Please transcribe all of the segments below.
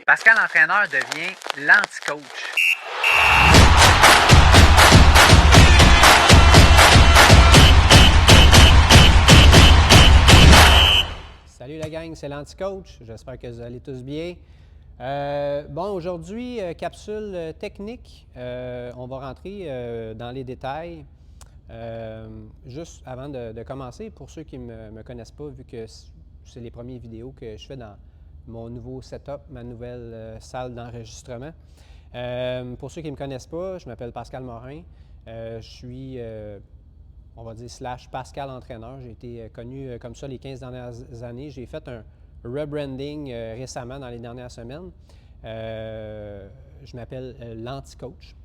Pascal Entraîneur devient l'anti-coach. Salut la gang, c'est l'anti-coach. J'espère que vous allez tous bien. Aujourd'hui, capsule technique. On va rentrer dans les détails. Juste avant de commencer, pour ceux qui ne me connaissent pas, vu que c'est les premières vidéos que je fais dans mon nouveau setup, ma nouvelle salle d'enregistrement. Pour ceux qui ne me connaissent pas, je m'appelle Pascal Morin. Je suis, on va dire, Pascal Entraîneur. J'ai été connu comme ça les 15 dernières années. J'ai fait un rebranding récemment dans les dernières semaines. Je m'appelle l'anti-coach.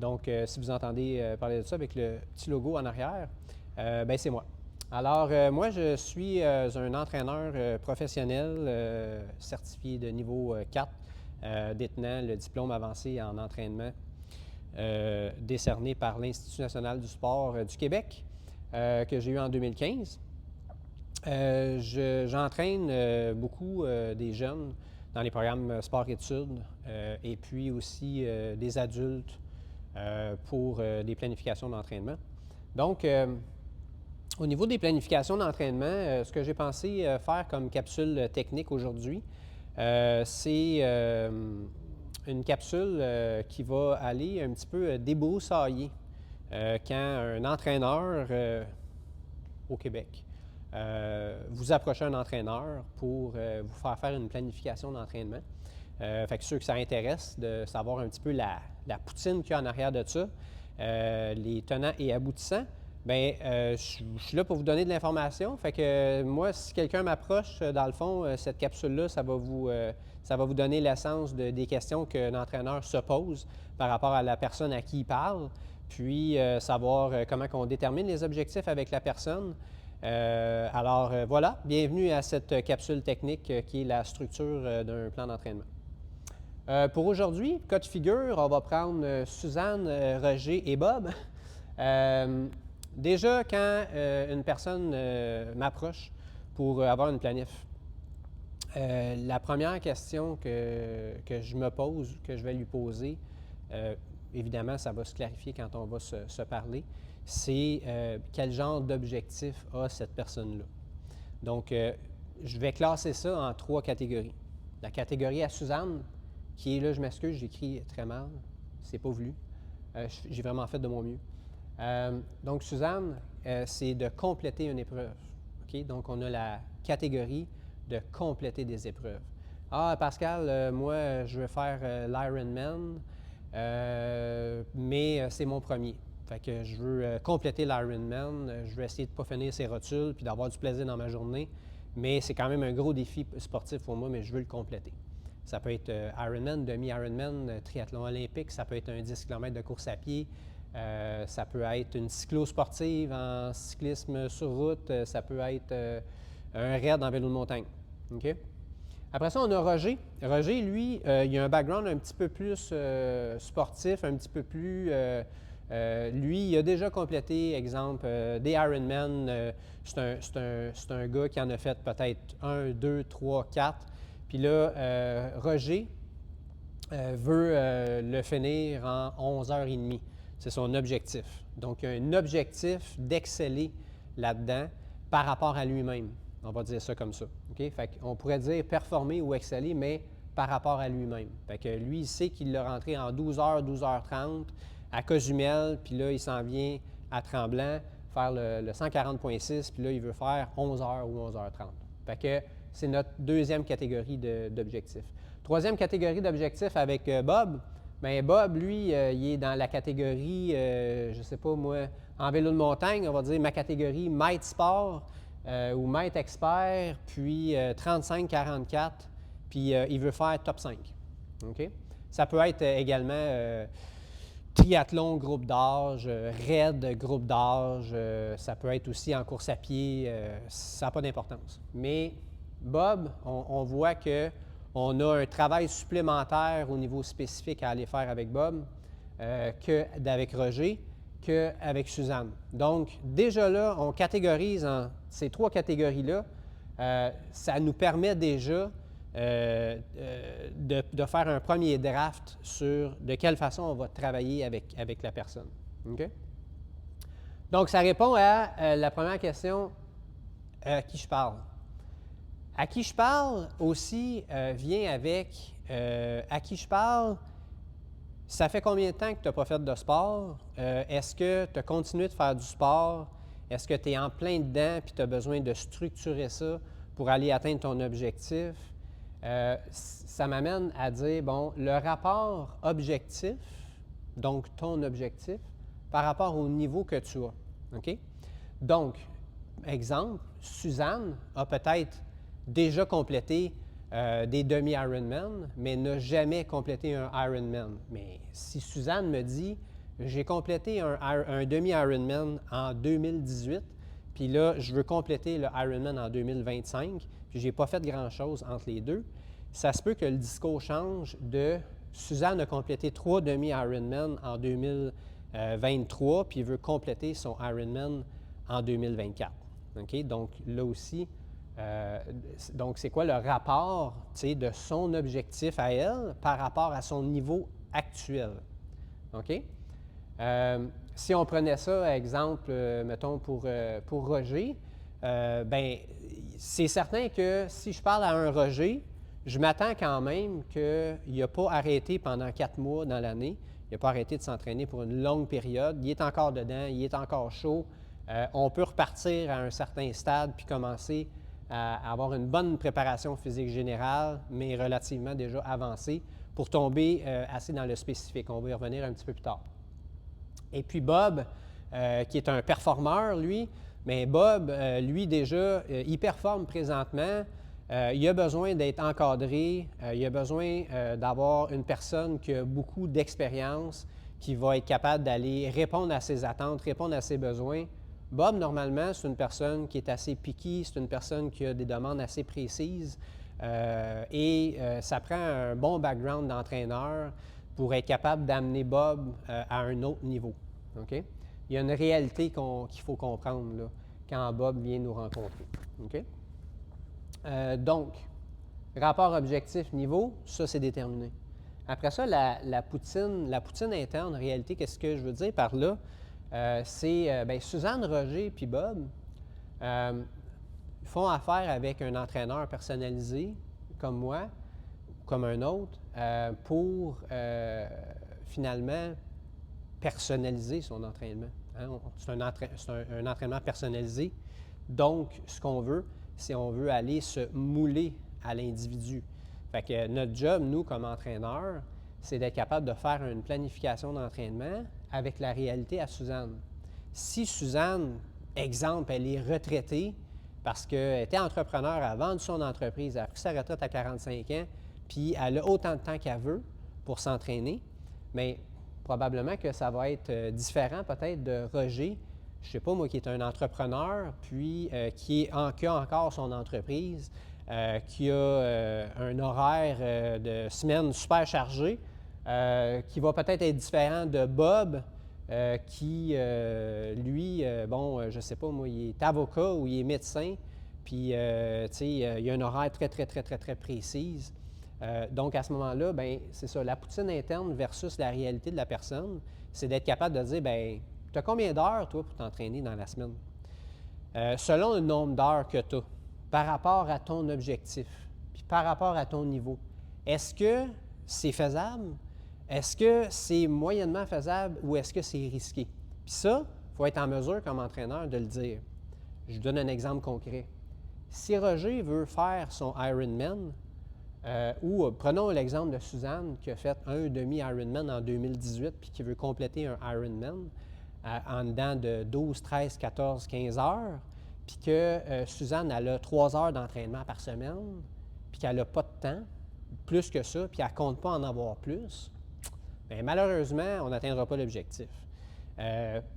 Donc, si vous entendez parler de ça avec le petit logo en arrière, c'est moi. Alors, moi, je suis un entraîneur professionnel certifié de niveau 4, détenant le diplôme avancé en entraînement décerné par l'Institut national du sport du Québec, que j'ai eu en 2015. J'entraîne beaucoup des jeunes dans les programmes sport-études et puis aussi des adultes pour des planifications d'entraînement. Donc, au niveau des planifications d'entraînement, ce que j'ai pensé faire comme capsule technique aujourd'hui, c'est une capsule qui va aller un petit peu débroussailler quand un entraîneur au Québec vous approchez un entraîneur pour vous faire une planification d'entraînement. Fait que ceux que ça intéresse de savoir un petit peu la poutine qu'il y a en arrière de ça, les tenants et aboutissants, je suis là pour vous donner de l'information. Fait que moi, si quelqu'un m'approche, dans le fond, cette capsule-là, ça va vous donner l'essence des questions que l'entraîneur se pose par rapport à la personne à qui il parle, puis savoir comment on détermine les objectifs avec la personne. Voilà, bienvenue à cette capsule technique qui est la structure d'un plan d'entraînement. Pour aujourd'hui, cas de figure, on va prendre Suzanne, Roger et Bob. Déjà, quand une personne m'approche pour avoir une planif, la première question que je me pose, que je vais lui poser, évidemment, ça va se clarifier quand on va se parler, c'est quel genre d'objectif a cette personne-là. Donc, je vais classer ça en 3 catégories. La catégorie à Suzanne, qui est là, je m'excuse, j'écris très mal, c'est pas voulu. J'ai vraiment fait de mon mieux. Donc, Suzanne, c'est de compléter une épreuve. Okay? Donc, on a la catégorie de compléter des épreuves. Ah, Pascal, moi, je veux faire l'Ironman, mais c'est mon premier. Fait que je veux compléter l'Ironman, je veux essayer de ne pas finir ses rotules puis d'avoir du plaisir dans ma journée, mais c'est quand même un gros défi sportif pour moi, mais je veux le compléter. Ça peut être Ironman, demi-Ironman, triathlon olympique, ça peut être un 10 km de course à pied, ça peut être une cyclo-sportive en cyclisme sur route, ça peut être un raid en vélo de montagne. Okay? Après ça, on a Roger. Roger, lui, il a un background un petit peu plus sportif, un petit peu plus... lui, il a déjà complété, exemple, des Ironman. C'est un gars qui en a fait peut-être 1, 2, 3, 4. Puis là, Roger veut le finir en 11h30. C'est son objectif. Donc, il a un objectif d'exceller là-dedans par rapport à lui-même. On va dire ça comme ça. Okay? Fait qu'on pourrait dire performer ou exceller, mais par rapport à lui-même. Fait que lui, il sait qu'il l'a rentré en 12h, 12h30 à Cozumel, puis là, il s'en vient à Tremblant faire le 140.6, puis là, il veut faire 11h ou 11h30. Fait que c'est notre deuxième catégorie d'objectifs. Troisième catégorie d'objectifs avec Bob. Bien, Bob, lui, il est dans la catégorie, je ne sais pas moi, en vélo de montagne, on va dire ma catégorie maître sport ou maître expert, puis 35-44, puis il veut faire top 5. Okay? Ça peut être également triathlon groupe d'âge, raid groupe d'âge, ça peut être aussi en course à pied, ça n'a pas d'importance. Mais Bob, on voit qu'on a un travail supplémentaire au niveau spécifique à aller faire avec Bob qu'avec Roger, qu'avec Suzanne. Donc, déjà là, on catégorise en ces 3 catégories-là. Ça nous permet déjà de faire un premier draft sur de quelle façon on va travailler avec la personne. OK? Donc, ça répond à la première question, à qui je parle. À qui je parle aussi vient avec à qui je parle, ça fait combien de temps que tu n'as pas fait de sport? Est-ce que tu as continué de faire du sport? Est-ce que tu es en plein dedans et tu as besoin de structurer ça pour aller atteindre ton objectif? Ça m'amène à dire, bon, le rapport objectif, donc ton objectif, par rapport au niveau que tu as. OK? Donc, exemple, Suzanne a peut-être déjà complété des demi-Ironman, mais n'a jamais complété un Ironman. Mais si Suzanne me dit, j'ai complété un demi-Ironman en 2018, puis là, je veux compléter le Ironman en 2025, puis je n'ai pas fait grand-chose entre les deux, ça se peut que le discours change de Suzanne a complété 3 demi-Ironman en 2023, puis veut compléter son Ironman en 2024. OK? Donc, là aussi, donc c'est quoi le rapport de son objectif à elle par rapport à son niveau actuel? OK? Si on prenait ça, exemple, mettons pour Roger, bien, c'est certain que si je parle à un Roger, je m'attends quand même qu'il n'a pas arrêté pendant 4 mois dans l'année. Il n'a pas arrêté de s'entraîner pour une longue période. Il est encore dedans, il est encore chaud. On peut repartir à un certain stade puis commencer à avoir une bonne préparation physique générale, mais relativement déjà avancée, pour tomber assez dans le spécifique. On va y revenir un petit peu plus tard. Et puis Bob, qui est un performeur, lui, mais Bob, lui déjà, il performe présentement. Il a besoin d'être encadré, il a besoin d'avoir une personne qui a beaucoup d'expérience, qui va être capable d'aller répondre à ses attentes, répondre à ses besoins. Bob, normalement, c'est une personne qui est assez picky, c'est une personne qui a des demandes assez précises et ça prend un bon background d'entraîneur pour être capable d'amener Bob à un autre niveau. OK? Il y a une réalité qu'il faut comprendre là, quand Bob vient nous rencontrer. OK? Donc, rapport objectif-niveau, ça, c'est déterminé. Après ça, la poutine interne, en réalité, qu'est-ce que je veux dire par là? C'est Suzanne, Roger puis Bob font affaire avec un entraîneur personnalisé, comme moi, comme un autre, pour finalement personnaliser son entraînement. Hein? C'est un entraînement personnalisé. Donc, ce qu'on veut, c'est on veut aller se mouler à l'individu. Fait que notre job, nous, comme entraîneurs, c'est d'être capable de faire une planification d'entraînement avec la réalité à Suzanne. Si Suzanne, exemple, elle est retraitée parce qu'elle était entrepreneur, elle a vendu son entreprise, elle a pris sa retraite à 45 ans, puis elle a autant de temps qu'elle veut pour s'entraîner, mais probablement que ça va être différent peut-être de Roger, je ne sais pas moi, qui est un entrepreneur, puis qui a encore son entreprise, qui a un horaire de semaine super chargé, qui va peut-être être différent de Bob, qui, lui, je ne sais pas moi, il est avocat ou il est médecin, puis, tu sais, il y a un horaire très précise. Donc, à ce moment-là, bien, c'est ça, la poutine interne versus la réalité de la personne, c'est d'être capable de dire, bien, tu as combien d'heures, toi, pour t'entraîner dans la semaine? Selon le nombre d'heures que tu as, par rapport à ton objectif, puis par rapport à ton niveau, est-ce que c'est faisable? Est-ce que c'est moyennement faisable ou est-ce que c'est risqué? Puis ça, il faut être en mesure comme entraîneur de le dire. Je vous donne un exemple concret. Si Roger veut faire son Ironman, ou prenons l'exemple de Suzanne qui a fait un demi-Ironman en 2018 puis qui veut compléter un Ironman en dedans de 12, 13, 14, 15 heures, puis que Suzanne, elle a 3 heures d'entraînement par semaine, puis qu'elle n'a pas de temps, plus que ça, puis elle ne compte pas en avoir plus, bien, malheureusement, on n'atteindra pas l'objectif.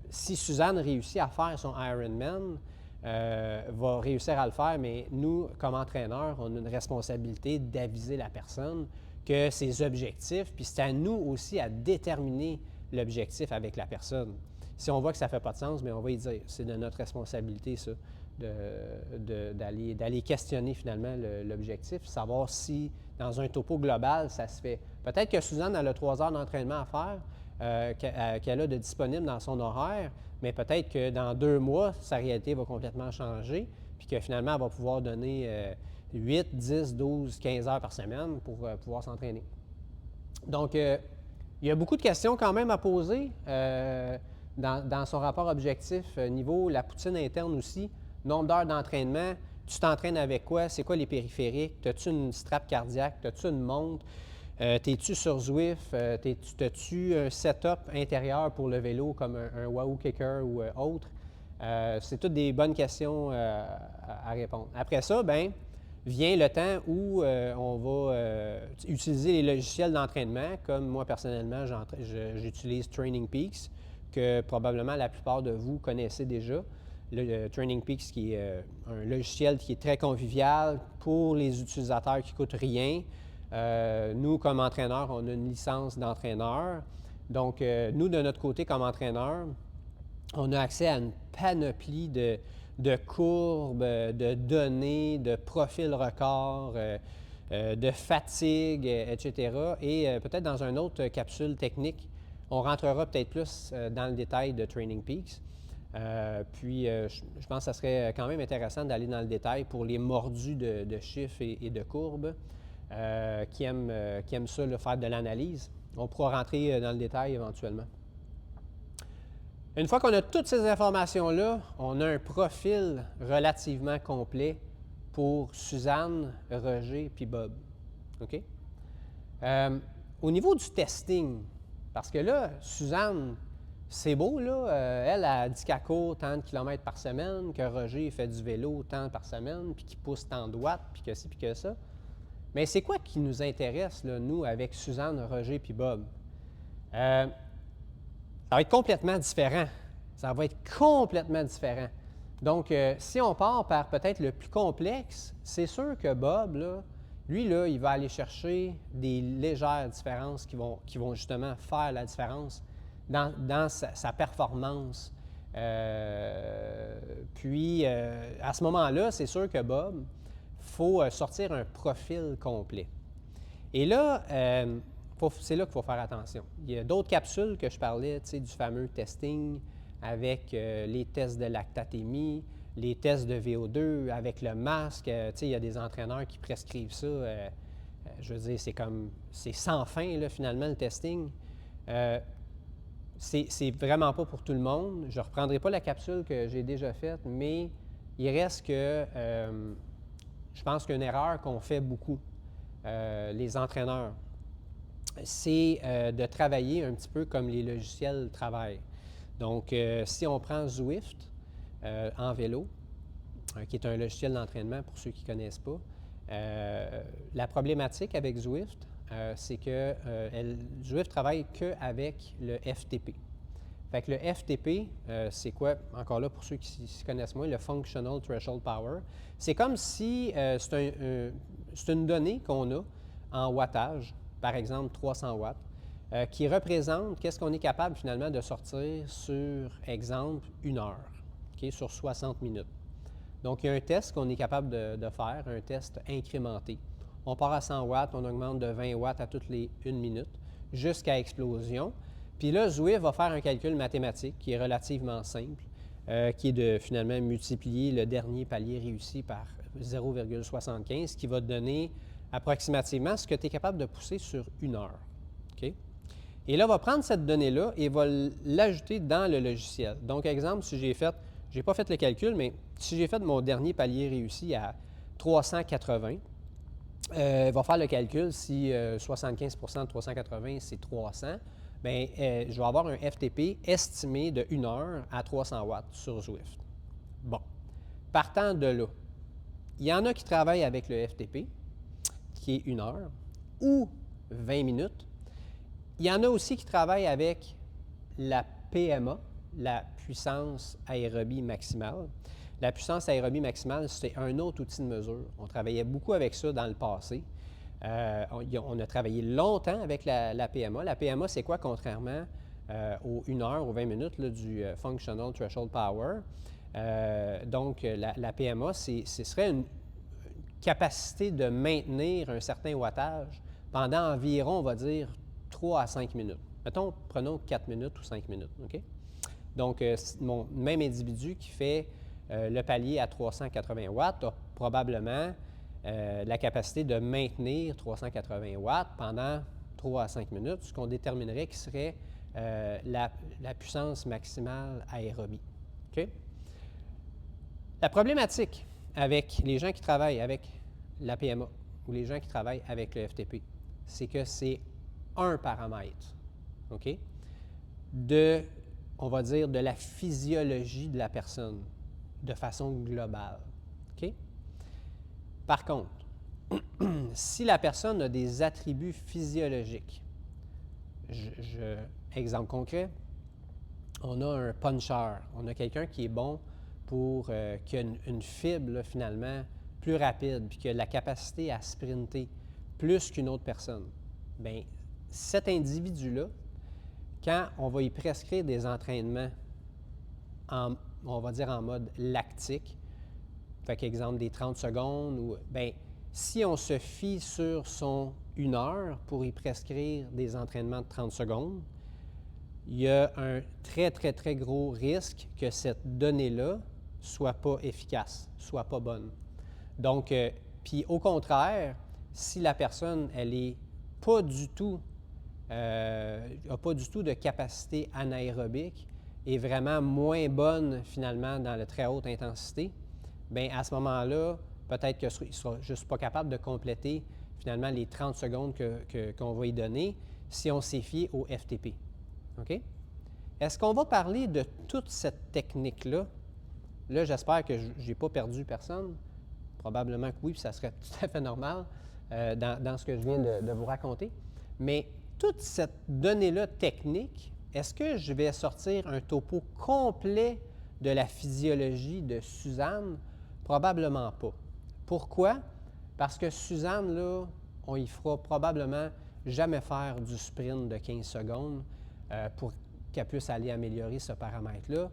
Si Suzanne réussit à faire son Ironman, va réussir à le faire, mais nous, comme entraîneurs, on a une responsabilité d'aviser la personne que ses objectifs, puis c'est à nous aussi à déterminer l'objectif avec la personne. Si on voit que ça ne fait pas de sens, bien, on va y dire, c'est de notre responsabilité, ça. d'aller questionner finalement l'objectif, savoir si dans un topo global, ça se fait. Peut-être que Suzanne elle a 3 heures d'entraînement à faire qu'elle a de disponible dans son horaire, mais peut-être que dans 2 mois, sa réalité va complètement changer, puis que finalement, elle va pouvoir donner 8, 10, 12, 15 heures par semaine pour pouvoir s'entraîner. Donc, il y a beaucoup de questions quand même à poser dans son rapport objectif, niveau la poutine interne aussi, nombre d'heures d'entraînement, tu t'entraînes avec quoi, c'est quoi les périphériques, as-tu une strap cardiaque, as-tu une montre, t'es-tu sur Zwift, as-tu un setup intérieur pour le vélo comme un Wahoo Kicker ou autre? C'est toutes des bonnes questions à répondre. Après ça, bien, vient le temps où on va utiliser les logiciels d'entraînement, comme moi personnellement, j'utilise Training Peaks, que probablement la plupart de vous connaissez déjà. Le Training Peaks, qui est un logiciel qui est très convivial pour les utilisateurs qui ne coûtent rien. Nous, comme entraîneurs, on a une licence d'entraîneur. Donc, nous, de notre côté, comme entraîneurs, on a accès à une panoplie de courbes, de données, de profils records, de fatigue, etc. Et peut-être dans une autre capsule technique, on rentrera peut-être plus dans le détail de Training Peaks. Je pense que ça serait quand même intéressant d'aller dans le détail pour les mordus de chiffres et de courbes qui aiment ça, là, faire de l'analyse. On pourra rentrer dans le détail éventuellement. Une fois qu'on a toutes ces informations-là, on a un profil relativement complet pour Suzanne, Roger puis Bob. OK? Au niveau du testing, parce que là, Suzanne, c'est beau, là, elle a dit qu'elle court tant de kilomètres par semaine, que Roger fait du vélo tant par semaine, puis qu'il pousse tant de watts, puis que ci, puis que ça. Mais c'est quoi qui nous intéresse, là, nous, avec Suzanne, Roger puis Bob? Ça va être complètement différent. Ça va être complètement différent. Donc, si on part par peut-être le plus complexe, c'est sûr que Bob, là, lui, là, il va aller chercher des légères différences qui vont justement faire la différence dans sa performance. À ce moment-là, c'est sûr que Bob, il faut sortir un profil complet. Et là, c'est là qu'il faut faire attention. Il y a d'autres capsules que je parlais, tu sais, du fameux testing avec les tests de lactatémie, les tests de VO2 avec le masque. Tu sais, il y a des entraîneurs qui prescrivent ça. Je veux dire, c'est sans fin, là, finalement, le testing. C'est vraiment pas pour tout le monde. Je ne reprendrai pas la capsule que j'ai déjà faite, mais il reste que je pense qu'une erreur qu'on fait beaucoup, les entraîneurs, c'est de travailler un petit peu comme les logiciels travaillent. Donc, si on prend Zwift en vélo, qui est un logiciel d'entraînement pour ceux qui ne connaissent pas, la problématique avec Zwift, c'est que Zwift travaille qu'avec le FTP. Fait que le FTP, c'est quoi? Encore là, pour ceux qui s'y connaissent moins, le Functional Threshold Power. C'est comme si c'est une donnée qu'on a en wattage, par exemple 300 watts, qui représente qu'est-ce qu'on est capable finalement de sortir sur, exemple, 1 heure, okay, sur 60 minutes. Donc, il y a un test qu'on est capable de faire, un test incrémenté. On part à 100 watts, on augmente de 20 watts à toutes les 1 minute jusqu'à explosion. Puis là, Zwift va faire un calcul mathématique qui est relativement simple, qui est de finalement multiplier le dernier palier réussi par 0,75, qui va te donner approximativement ce que tu es capable de pousser sur 1 heure. Okay? Et là, on va prendre cette donnée-là et va l'ajouter dans le logiciel. Donc, exemple, si j'ai pas fait le calcul, mais si j'ai fait mon dernier palier réussi à 380, il va faire le calcul si 75 de 380, c'est 300. Bien, je vais avoir un FTP estimé de 1 heure à 300 watts sur Zwift. Bon. Partant de là, il y en a qui travaillent avec le FTP, qui est 1 heure, ou 20 minutes. Il y en a aussi qui travaillent avec la PMA, la puissance aérobie maximale. La puissance aérobie maximale, c'est un autre outil de mesure. On travaillait beaucoup avec ça dans le passé. On a travaillé longtemps avec la PMA. La PMA, c'est quoi, contrairement aux 1 heure ou 20 minutes là, du Functional Threshold Power? Donc, la PMA, ce serait une capacité de maintenir un certain wattage pendant environ, on va dire, 3 à 5 minutes. Mettons, prenons 4 minutes ou 5 minutes. OK? Donc, mon même individu qui fait le palier à 380 watts a probablement la capacité de maintenir 380 watts pendant 3 à 5 minutes, ce qu'on déterminerait qui serait la puissance maximale aérobie. OK? La problématique avec les gens qui travaillent avec la PMA ou les gens qui travaillent avec le FTP, c'est que c'est un paramètre, OK? On va dire, de la physiologie de la personne de façon globale, OK? Par contre, si la personne a des attributs physiologiques, exemple concret, on a un puncher, on a quelqu'un qui est bon qui a une fibre, là, finalement, plus rapide, puis qui a la capacité à sprinter plus qu'une autre personne. Bien, cet individu-là, quand on va y prescrire des entraînements, on va dire en mode lactique, fait qu'exemple des 30 secondes, bien, si on se fie sur son 1 heure pour y prescrire des entraînements de 30 secondes, il y a un très, très, très gros risque que cette donnée-là soit pas efficace, soit pas bonne. Donc, puis au contraire, si la personne, elle est pas du tout, n'a pas du tout de capacité anaérobique et vraiment moins bonne finalement dans la très haute intensité, bien à ce moment-là, peut-être qu'il ne sera juste pas capable de compléter finalement les 30 secondes qu'on va y donner si on s'est fié au FTP. OK? Est-ce qu'on va parler de toute cette technique-là? Là, j'espère que je n'ai pas perdu personne. Probablement que oui, puis ça serait tout à fait normal dans ce que je viens de vous raconter. Mais toute cette donnée-là technique, est-ce que je vais sortir un topo complet de la physiologie de Suzanne? Probablement pas. Pourquoi? Parce que Suzanne, là, on y fera probablement jamais faire du sprint de 15 secondes pour qu'elle puisse aller améliorer ce paramètre-là.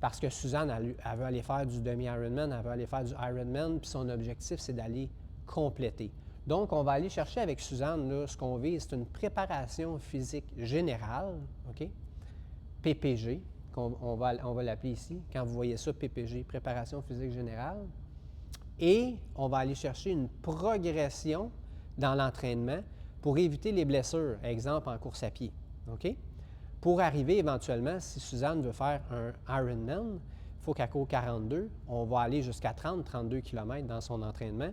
Parce que Suzanne, elle veut aller faire du demi-Ironman, elle veut aller faire du Ironman, puis son objectif, c'est d'aller compléter. Donc, on va aller chercher avec Suzanne, là, ce qu'on vise, c'est une préparation physique générale, OK? PPG, on va l'appeler ici. Quand vous voyez ça, PPG, préparation physique générale. Et on va aller chercher une progression dans l'entraînement pour éviter les blessures, exemple en course à pied, OK? Pour arriver éventuellement, si Suzanne veut faire un Ironman, il faut qu'elle court 42. On va aller jusqu'à 30-32 km dans son entraînement,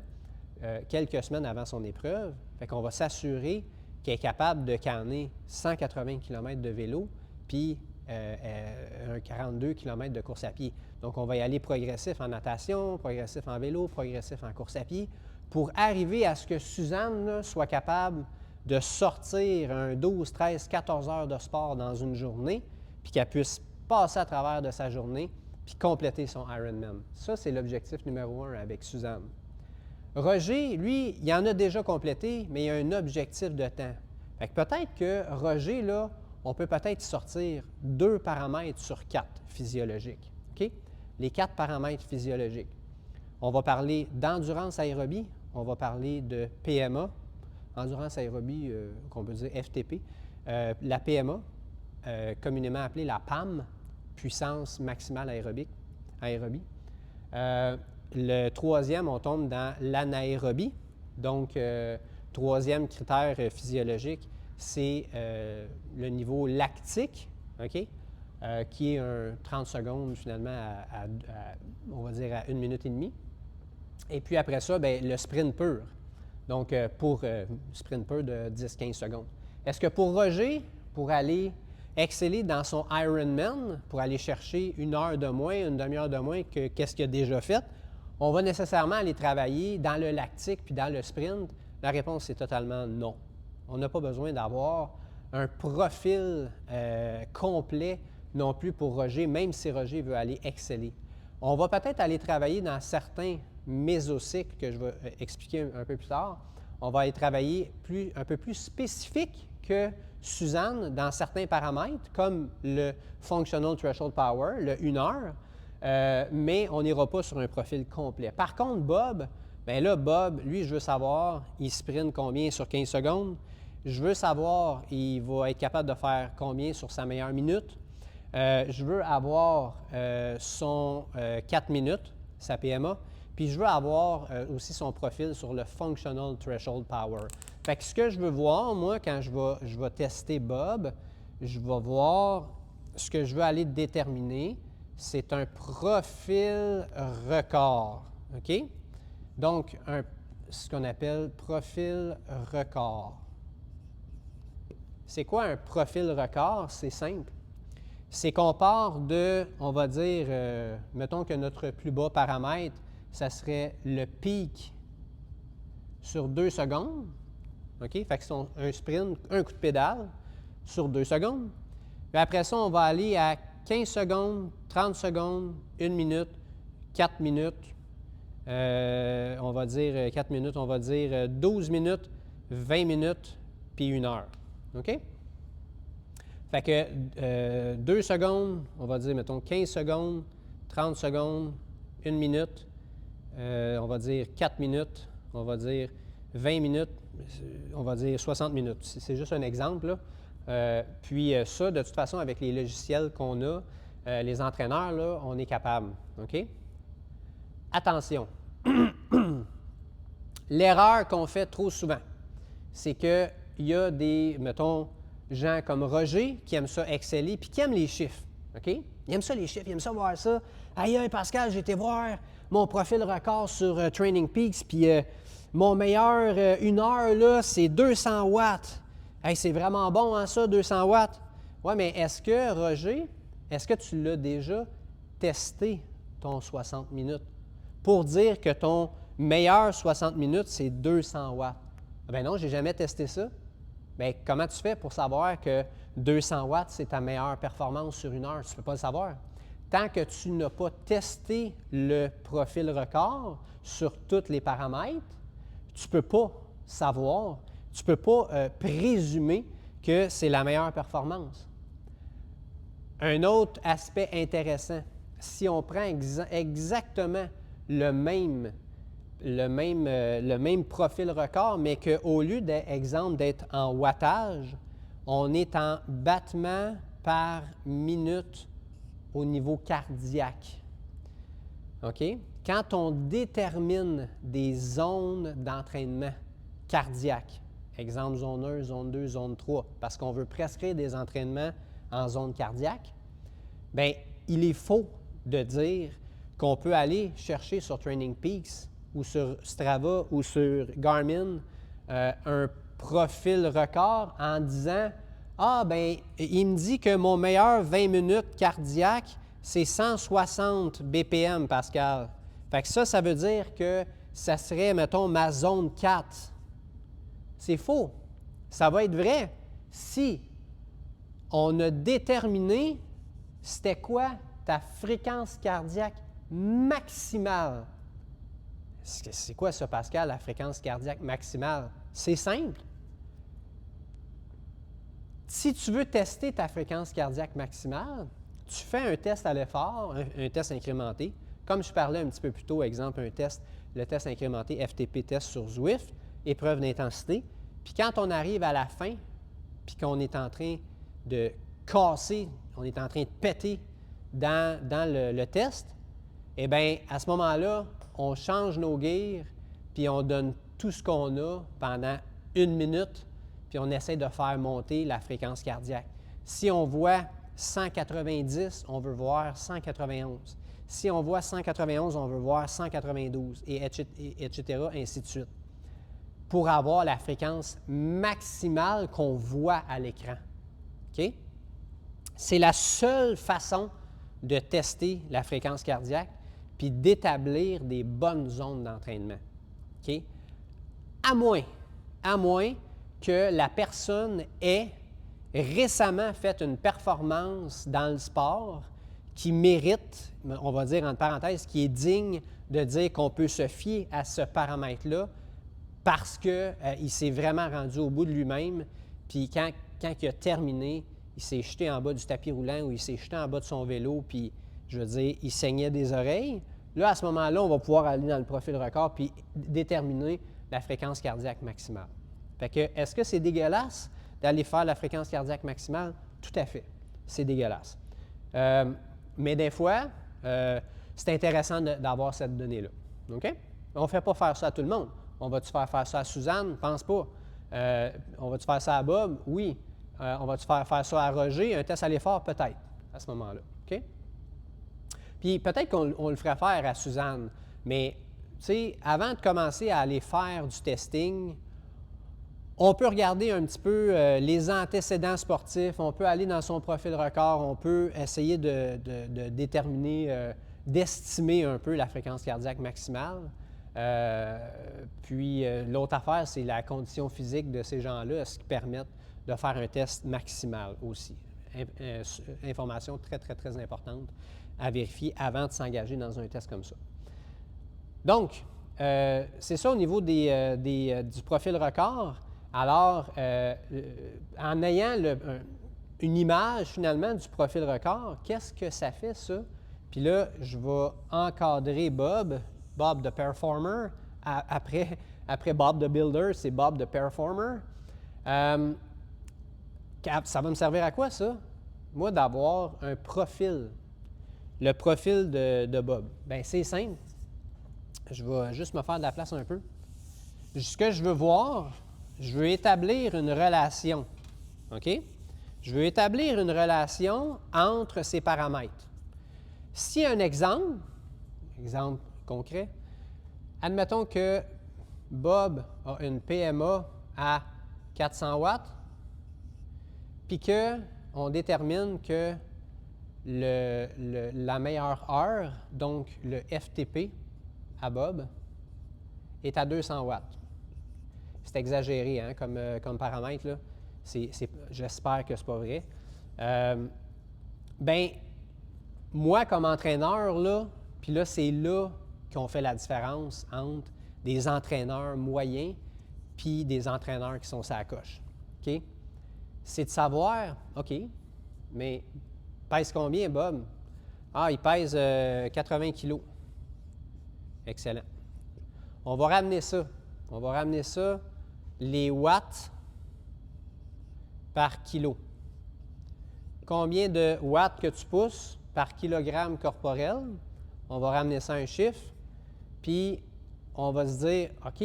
quelques semaines avant son épreuve. Fait qu'on va s'assurer qu'elle est capable de canner 180 km de vélo, puis un 42 km de course à pied. Donc, on va y aller progressif en natation, progressif en vélo, progressif en course à pied, pour arriver à ce que Suzanne là, soit capable de sortir un 12, 13, 14 heures de sport dans une journée, puis qu'elle puisse passer à travers de sa journée, puis compléter son Ironman. Ça, c'est l'objectif numéro 1 avec Suzanne. Roger, lui, il en a déjà complété, mais il a un objectif de temps. Fait que peut-être que Roger, là, on peut peut-être sortir 2 paramètres sur 4 physiologiques. OK? Les 4 paramètres physiologiques. On va parler d'endurance aérobie, on va parler de PMA, endurance aérobie, qu'on peut dire FTP, la PMA, communément appelée la PAM, puissance maximale aérobie. Le troisième, on tombe dans l'anaérobie. Donc, troisième critère physiologique, c'est le niveau lactique, OK? Qui est un 30 secondes finalement on va dire à 1 minute et demie. Et puis après ça, bien, le sprint pur. Donc, pour sprint pur de 10-15 secondes. Est-ce que pour Roger, pour aller exceller dans son Ironman, pour aller chercher 1 heure de moins, une demi-heure de moins que qu'est-ce qu'il a déjà fait, on va nécessairement aller travailler dans le lactique puis dans le sprint? La réponse, c'est totalement non. On n'a pas besoin d'avoir un profil complet non plus pour Roger, même si Roger veut aller exceller. On va peut-être aller travailler dans certains mésocycles que je vais expliquer un peu plus tard. On va aller travailler un peu plus spécifique que Suzanne dans certains paramètres, comme le Functional Threshold Power, le 1 heure. mais on n'ira pas sur un profil complet. Par contre, Bob, bien là, Bob, lui, je veux savoir, il sprint combien sur 15 secondes. Je veux savoir, il va être capable de faire combien sur sa meilleure minute. Je veux avoir son 4 minutes, sa PMA. Puis je veux avoir aussi son profil sur le Functional Threshold Power. Fait que ce que je veux voir, moi, quand je vais tester Bob, je vais voir ce que je veux aller déterminer, c'est un profil record. OK? Donc, ce qu'on appelle profil record. C'est quoi un profil record? C'est simple. C'est qu'on part de, on va dire, mettons que notre plus bas paramètre, ça serait le pic sur 2 secondes. OK? Fait que c'est un sprint, un coup de pédale sur 2 secondes. Puis après ça, on va aller à 15 secondes, 30 secondes, 1 minute, 4 minutes. On va dire 4 minutes, on va dire 12 minutes, 20 minutes, puis 1 heure. OK? Fait que 2 secondes, on va dire, mettons, 15 secondes, 30 secondes, 1 minute, on va dire 4 minutes, on va dire 20 minutes, on va dire 60 minutes. C'est juste un exemple, là. Puis ça, de toute façon, avec les logiciels qu'on a, les entraîneurs, là, on est capable. OK? Attention! L'erreur qu'on fait trop souvent, c'est qu'il y a des, mettons, gens comme Roger qui aiment ça exceller puis qui aiment les chiffres. OK? Il aime ça les chiffres, il aime ça voir ça. Aïe, Pascal, j'ai été voir mon profil record sur Training Peaks, puis mon meilleur 1 heure, là, c'est 200 watts. Hey, c'est vraiment bon, hein, ça, 200 watts. Oui, mais est-ce que, Roger, est-ce que tu l'as déjà testé, ton 60 minutes, pour dire que ton meilleur 60 minutes, c'est 200 watts? Ben non, je n'ai jamais testé ça. Bien, comment tu fais pour savoir que 200 watts, c'est ta meilleure performance sur 1 heure? Tu ne peux pas le savoir. Tant que tu n'as pas testé le profil record sur tous les paramètres, tu ne peux pas savoir, tu ne peux pas présumer que c'est la meilleure performance. Un autre aspect intéressant, si on prend exactement le même profil record, mais qu'au lieu d'exemple d'être en wattage, on est en battements par minute au niveau cardiaque. OK? Quand on détermine des zones d'entraînement cardiaque, exemple zone 1, zone 2, zone 3, parce qu'on veut prescrire des entraînements en zone cardiaque, bien, il est faux de dire qu'on peut aller chercher sur Training Peaks ou sur Strava ou sur Garmin un profil record en disant « Ah, bien, il me dit que mon meilleur 20 minutes cardiaque, c'est 160 BPM, Pascal. » Fait que ça veut dire que ça serait, mettons, ma zone 4. C'est faux. Ça va être vrai si on a déterminé c'était quoi ta fréquence cardiaque maximale. C'est quoi ça, Pascal, la fréquence cardiaque maximale? C'est simple. Si tu veux tester ta fréquence cardiaque maximale, tu fais un test à l'effort, un test incrémenté. Comme je parlais un petit peu plus tôt, exemple, le test incrémenté FTP test sur Zwift, épreuve d'intensité. Puis quand on arrive à la fin, puis qu'on est en train de casser, on est en train de péter dans le test, eh bien, à ce moment-là, on change nos gears, puis on donne tout ce qu'on a pendant 1 minute, puis on essaie de faire monter la fréquence cardiaque. Si on voit 190, on veut voir 191. Si on voit 191, on veut voir 192, et etc., ainsi de suite, pour avoir la fréquence maximale qu'on voit à l'écran. OK? C'est la seule façon de tester la fréquence cardiaque puis d'établir des bonnes zones d'entraînement. OK? À moins que la personne ait récemment fait une performance dans le sport qui mérite, on va dire entre parenthèses, qui est digne de dire qu'on peut se fier à ce paramètre-là parce qu'il s'est vraiment rendu au bout de lui-même, puis quand il a terminé, il s'est jeté en bas du tapis roulant ou il s'est jeté en bas de son vélo, puis je veux dire, il saignait des oreilles. Là, à ce moment-là, on va pouvoir aller dans le profil record puis déterminer la fréquence cardiaque maximale. Fait que, est-ce que c'est dégueulasse d'aller faire la fréquence cardiaque maximale? Tout à fait. C'est dégueulasse. Mais des fois, c'est intéressant d'avoir cette donnée-là. OK? On ne fait pas faire ça à tout le monde. On va-tu faire ça à Suzanne? Pense pas. On va-tu faire ça à Bob? Oui. On va-tu faire ça à Roger? Un test à l'effort? Peut-être, à ce moment-là. OK? Puis peut-être qu'on le ferait faire à Suzanne, mais tu sais, avant de commencer à aller faire du testing, on peut regarder un petit peu les antécédents sportifs, on peut aller dans son profil record, on peut essayer de déterminer, d'estimer un peu la fréquence cardiaque maximale. Puis l'autre affaire, c'est la condition physique de ces gens-là, ce qui permet de faire un test maximal aussi. Information très, très, très importante à vérifier avant de s'engager dans un test comme ça. Donc, c'est ça au niveau du profil record. Alors, en ayant une image finalement du profil record, qu'est-ce que ça fait ça? Puis là, je vais encadrer Bob the Performer. Après Bob the Builder, c'est Bob the Performer. Ça va me servir à quoi ça? Moi, d'avoir un profil. Le profil de Bob. Bien, c'est simple. Je vais juste me faire de la place un peu. Ce que je veux voir, je veux établir une relation. OK? Je veux établir une relation entre ces paramètres. Si un exemple concret, admettons que Bob a une PMA à 400 watts, puis qu'on détermine que la meilleure heure, donc le FTP à Bob, est à 200 watts. C'est exagéré hein, comme paramètre, là. J'espère que ce n'est pas vrai. Bien, moi, comme entraîneur, là, puis là, c'est là qu'on fait la différence entre des entraîneurs moyens puis des entraîneurs qui sont sur la coche. OK? C'est de savoir, OK, mais pèse combien, Bob? Ah, il pèse 80 kilos. Excellent. On va ramener ça. On va ramener ça, les watts par kilo. Combien de watts que tu pousses par kilogramme corporel? On va ramener ça à un chiffre. Puis, on va se dire, OK,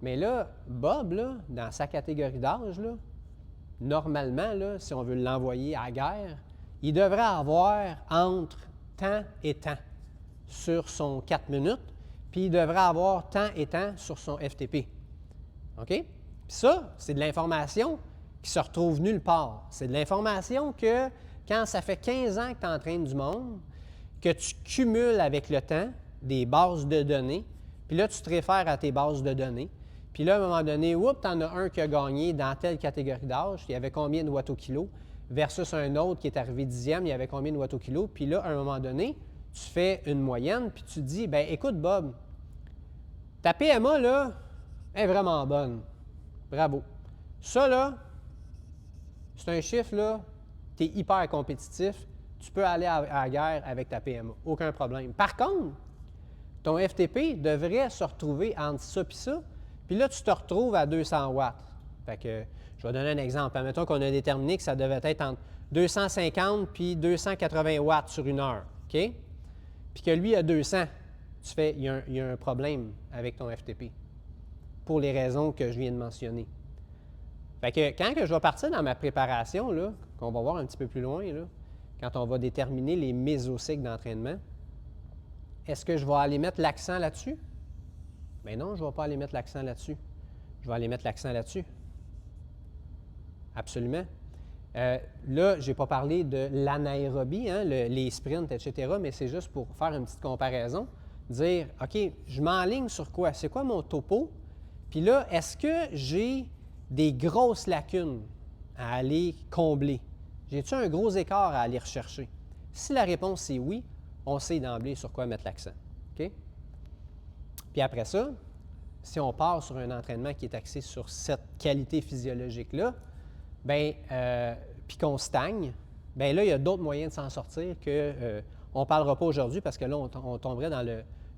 mais là, Bob, là, dans sa catégorie d'âge, là, normalement, là, si on veut l'envoyer à la guerre, il devrait avoir entre temps et temps sur son 4 minutes, puis il devrait avoir temps et temps sur son FTP. OK? Puis ça, c'est de l'information qui se retrouve nulle part. C'est de l'information que, quand ça fait 15 ans que tu entraînes du monde, que tu cumules avec le temps des bases de données, puis là, tu te réfères à tes bases de données, puis là, à un moment donné, tu en as un qui a gagné dans telle catégorie d'âge, il y avait combien de watts au kilo, versus un autre qui est arrivé 10e, il y avait combien de watts au kilo. Puis là, à un moment donné, tu fais une moyenne, puis tu te dis, bien, écoute, Bob, ta PMA, là, est vraiment bonne. Bravo. Ça, là, c'est un chiffre, là, tu es hyper compétitif. Tu peux aller à la guerre avec ta PMA. Aucun problème. Par contre, ton FTP devrait se retrouver entre ça et ça. Puis là, tu te retrouves à 200 watts. Fait que, je vais donner un exemple. Admettons qu'on a déterminé que ça devait être entre 250 puis 280 watts sur une heure. OK? Puis que lui a 200. Tu fais, il y a un problème avec ton FTP. Pour les raisons que je viens de mentionner. Fait que quand que je vais partir dans ma préparation, là, qu'on va voir un petit peu plus loin, là, quand on va déterminer les mésocycles d'entraînement, est-ce que je vais aller mettre l'accent là-dessus? Bien non, je ne vais pas aller mettre l'accent là-dessus. Je vais aller mettre l'accent là-dessus. Absolument. Là, je n'ai pas parlé de l'anaérobie, hein, les sprints, etc., mais c'est juste pour faire une petite comparaison, dire, OK, je m'enligne sur quoi? C'est quoi mon topo? Puis là, est-ce que j'ai des grosses lacunes à aller combler? J'ai-tu un gros écart à aller rechercher? Si la réponse est oui, on sait d'emblée sur quoi mettre l'accent. OK? Puis après ça, si on part sur un entraînement qui est axé sur cette qualité physiologique-là, bien, puis qu'on stagne, bien là, il y a d'autres moyens de s'en sortir que on ne parlera pas aujourd'hui parce que là, on tomberait dans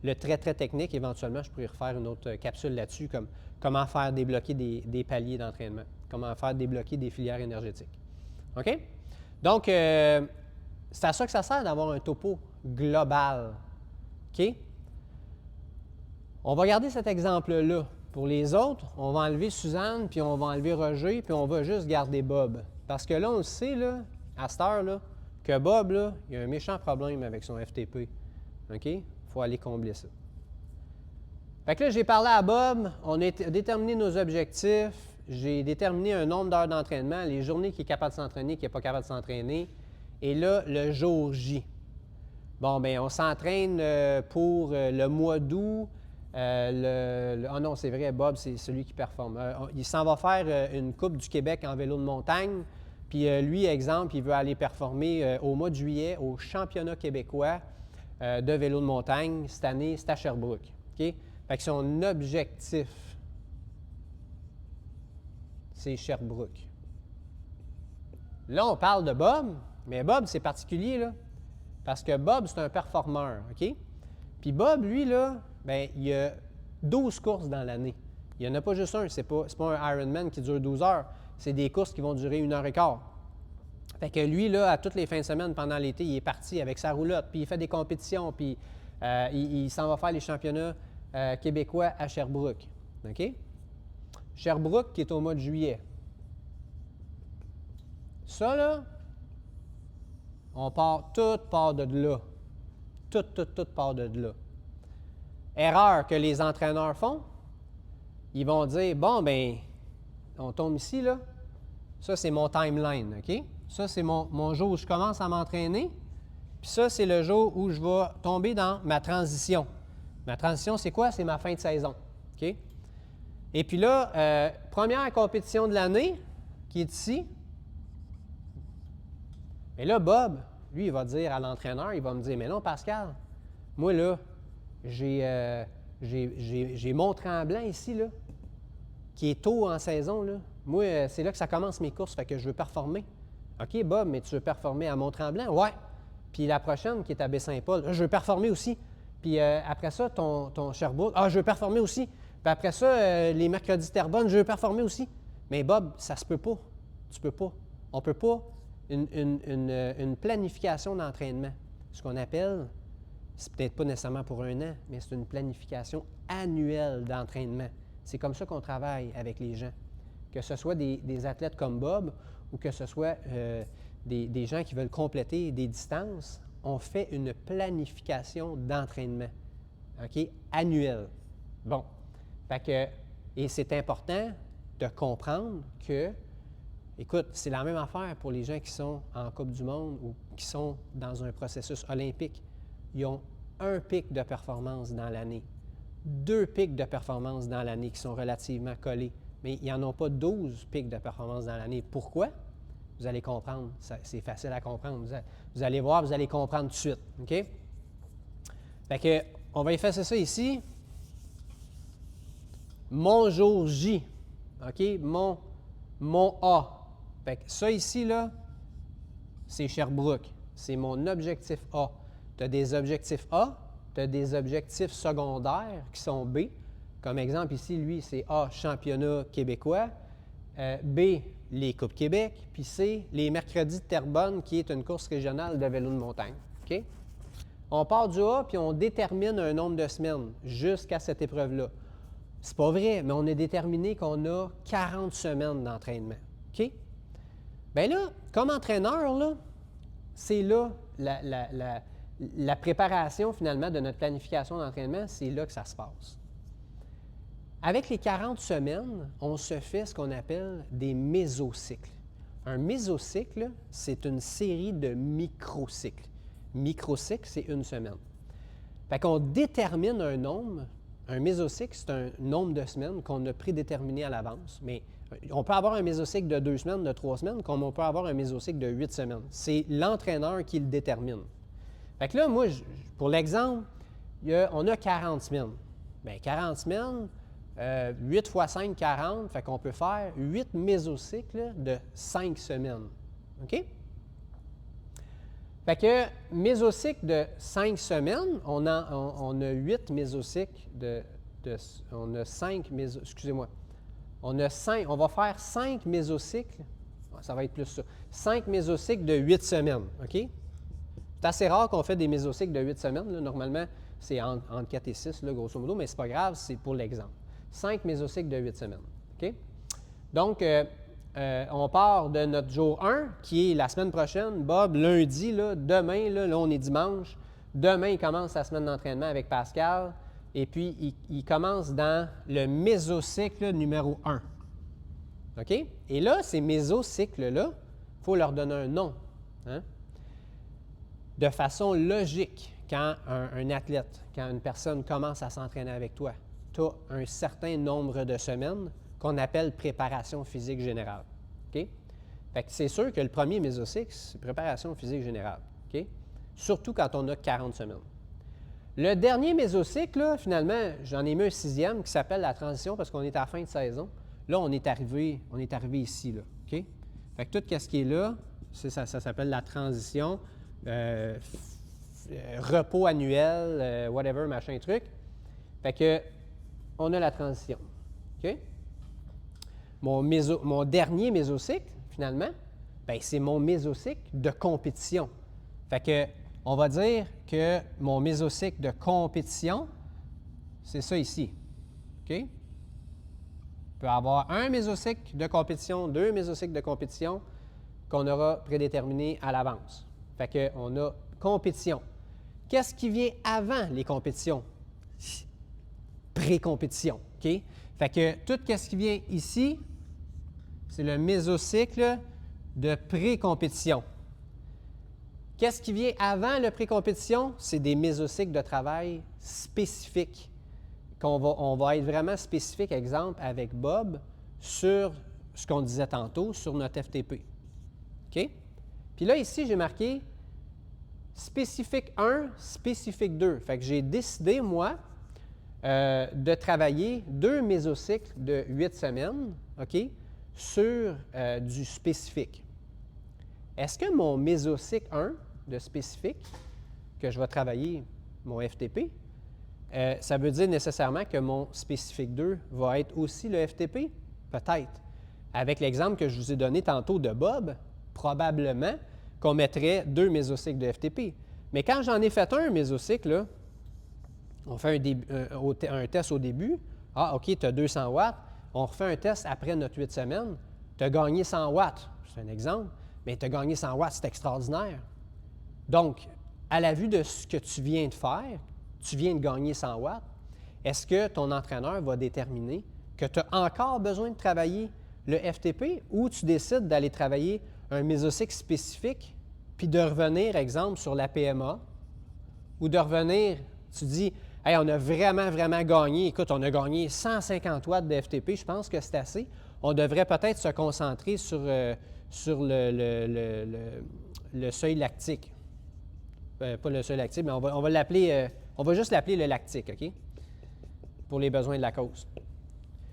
le très, très technique. Éventuellement, je pourrais refaire une autre capsule là-dessus, comme comment faire débloquer des paliers d'entraînement, comment faire débloquer des filières énergétiques. OK? Donc, c'est à ça que ça sert d'avoir un topo global. OK? On va garder cet exemple-là. Pour les autres, on va enlever Suzanne, puis on va enlever Roger, puis on va juste garder Bob. Parce que là, on le sait, là, à cette heure-là, que Bob, là, il a un méchant problème avec son FTP. OK? Il faut aller combler ça. Fait que là, j'ai parlé à Bob, on a déterminé nos objectifs, j'ai déterminé un nombre d'heures d'entraînement, les journées qu'il est capable de s'entraîner, qu'il n'est pas capable de s'entraîner, et là, le jour J. Bon, bien, on s'entraîne pour le mois d'août. Ah non, c'est vrai, Bob, c'est celui qui performe. Il s'en va faire une Coupe du Québec en vélo de montagne. Puis lui, exemple, il veut aller performer au mois de juillet au championnat québécois de vélo de montagne. Cette année, c'est à Sherbrooke. OK? Fait que son objectif, c'est Sherbrooke. Là, on parle de Bob, mais Bob, c'est particulier, là. Parce que Bob, c'est un performeur, OK? Puis Bob, lui, là, bien, il y a 12 courses dans l'année. Il n'y en a pas juste un. C'est pas un Ironman qui dure 12 heures. C'est des courses qui vont durer 1h15. Fait que lui, là, à toutes les fins de semaine, pendant l'été, il est parti avec sa roulotte, puis il fait des compétitions, puis il s'en va faire les championnats québécois à Sherbrooke. OK? Sherbrooke, qui est au mois de juillet. Ça, là, tout part de là. Tout part de là. Erreur que les entraîneurs font, ils vont dire, bon, bien, on tombe ici, là. Ça, c'est mon timeline, OK? Ça, c'est mon jour où je commence à m'entraîner. Puis ça, c'est le jour où je vais tomber dans ma transition. Ma transition, c'est quoi? C'est ma fin de saison, OK? Et puis là, première compétition de l'année, qui est ici. Mais là, Bob, lui, il va dire à l'entraîneur, il va me dire, mais non, Pascal, moi, là, j'ai Mont-Tremblant ici, là, qui est tôt en saison, là. Moi, c'est là que ça commence mes courses, fait que je veux performer. OK, Bob, mais tu veux performer à Mont-Tremblant? Ouais. Puis la prochaine, qui est à Baie-Saint-Paul, je veux performer aussi. Puis après ça, ton Sherbrooke, je veux performer aussi. Puis après ça, les mercredis Terrebonne, je veux performer aussi. Mais Bob, ça se peut pas. Tu peux pas. On peut pas une planification d'entraînement. Ce qu'on appelle, c'est peut-être pas nécessairement pour un an, mais c'est une planification annuelle d'entraînement. C'est comme ça qu'on travaille avec les gens. Que ce soit des athlètes comme Bob ou que ce soit des gens qui veulent compléter des distances, on fait une planification d'entraînement, OK, annuelle. Bon. Fait que, et c'est important de comprendre que, écoute, c'est la même affaire pour les gens qui sont en Coupe du Monde ou qui sont dans un processus olympique. Ils ont un pic de performance dans l'année, 2 pics de performance dans l'année qui sont relativement collés, mais ils n'en ont pas 12 pics de performance dans l'année. Pourquoi? Vous allez comprendre. C'est facile à comprendre. Vous allez voir, vous allez comprendre tout de suite. OK? Fait que, on va effacer ça ici. Mon jour J. OK? Mon A. Fait que ça ici, là, c'est Sherbrooke. C'est mon objectif A. Tu as des objectifs A, tu as des objectifs secondaires qui sont B. Comme exemple ici, lui, c'est A, championnat québécois. B, les Coupes Québec. Puis C, les mercredis de Terrebonne, qui est une course régionale de vélo de montagne. OK? On part du A, puis on détermine un nombre de semaines jusqu'à cette épreuve-là. C'est pas vrai, mais on a déterminé qu'on a 40 semaines d'entraînement. OK? Bien là, comme entraîneur, là, c'est là la préparation, finalement, de notre planification d'entraînement, c'est là que ça se passe. Avec les 40 semaines, on se fait ce qu'on appelle des mésocycles. Un mésocycle, c'est une série de microcycles. Microcycle, c'est une semaine. Fait qu'on détermine un nombre. Un mésocycle, c'est un nombre de semaines qu'on a prédéterminé à l'avance. Mais on peut avoir un mésocycle de 2 semaines, de 3 semaines, comme on peut avoir un mésocycle de 8 semaines. C'est l'entraîneur qui le détermine. Fait que là, moi, pour l'exemple, on a 40 semaines. Bien, 40 semaines, 8 fois 5, 40, fait qu'on peut faire 8 mésocycles de 5 semaines. OK? Fait que mésocycle de 5 semaines, on a 8 mésocycles on a 5 excusez-moi. On va faire 5 mésocycles, ça va être plus ça, 5 mésocycles de 8 semaines, OK? C'est assez rare qu'on fait des mésocycles de 8 semaines, là. Normalement, c'est entre 4 et 6, là, grosso modo, mais c'est pas grave, c'est pour l'exemple. 5 mésocycles de 8 semaines, OK? Donc, on part de notre jour 1, qui est la semaine prochaine. Bob, lundi, là, demain, là, on est dimanche. Demain, il commence sa semaine d'entraînement avec Pascal. Et puis, il commence dans le mésocycle numéro 1. OK? Et là, ces mésocycles-là, il faut leur donner un nom. Hein? De façon logique, quand un athlète, quand une personne commence à s'entraîner avec toi, tu as un certain nombre de semaines qu'on appelle préparation physique générale. OK? Fait que c'est sûr que le premier mésocycle, c'est préparation physique générale. OK? Surtout quand on a 40 semaines. Le dernier mésocycle, là, finalement, j'en ai mis un 6e qui s'appelle la transition parce qu'on est à la fin de saison. Là, on est arrivé ici. Là, OK? Fait que tout ce qui est là, ça s'appelle la transition. Repos annuel, whatever, machin truc. Fait que, on a la transition. OK? Mon dernier mésocycle, finalement, bien, c'est mon mésocycle de compétition. Fait que, on va dire que mon mésocycle de compétition, c'est ça ici. OK? On peut avoir un mésocycle de compétition, 2 mésocycles de compétition qu'on aura prédéterminés à l'avance. Fait qu'on a compétition. Qu'est-ce qui vient avant les compétitions? Pré-compétition. OK? Fait que tout ce qui vient ici, c'est le mésocycle de pré-compétition. Qu'est-ce qui vient avant le pré-compétition? C'est des mésocycles de travail spécifiques. On va être vraiment spécifique, exemple, avec Bob, sur ce qu'on disait tantôt, sur notre FTP. OK? Puis là, ici, j'ai marqué spécifique 1, spécifique 2. Fait que j'ai décidé, moi, de travailler 2 mésocycles de 8 semaines, OK, sur du spécifique. Est-ce que mon mésocycle 1 de spécifique, que je vais travailler mon FTP, ça veut dire nécessairement que mon spécifique 2 va être aussi le FTP? Peut-être. Avec l'exemple que je vous ai donné tantôt de Bob, probablement qu'on mettrait 2 mésocycles de FTP. Mais quand j'en ai fait un mésocycle, là, on fait un test au début. Ah, OK, tu as 200 watts. On refait un test après notre 8 semaines. Tu as gagné 100 watts. C'est un exemple. Mais tu as gagné 100 watts, c'est extraordinaire. Donc, à la vue de ce que tu viens de faire, tu viens de gagner 100 watts, est-ce que ton entraîneur va déterminer que tu as encore besoin de travailler le FTP ou tu décides d'aller travailler un mésocycle spécifique puis de revenir, exemple, sur la PMA ou de revenir, tu dis, « Hey, on a vraiment, vraiment gagné. Écoute, on a gagné 150 watts de FTP. Je pense que c'est assez. On devrait peut-être se concentrer sur le seuil lactique. » Pas le seuil lactique, mais on va l'appeler, on va juste l'appeler le lactique, OK? Pour les besoins de la cause.